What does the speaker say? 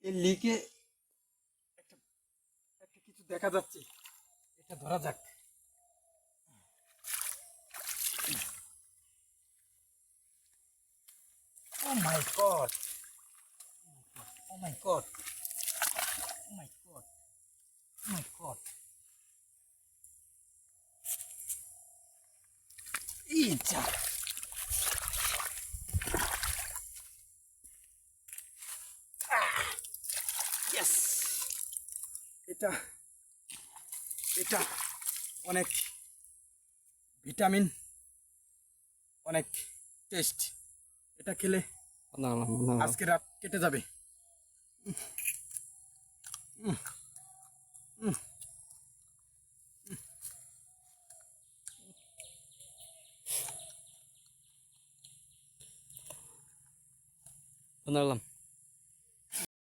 এই লিকে একটা একটা কিছু দেখা যাচ্ছে, এটা ধরা যাক। ও মাই গড, ও মাই গড, ও মাই গড, ও মাই গড। ইচ্ছা ইয়েস, এটা এটা অনেক ভিটামিন, অনেক টেস্ট। এটা খেলে আজকে রাত কেটে যাবে। বানালাম।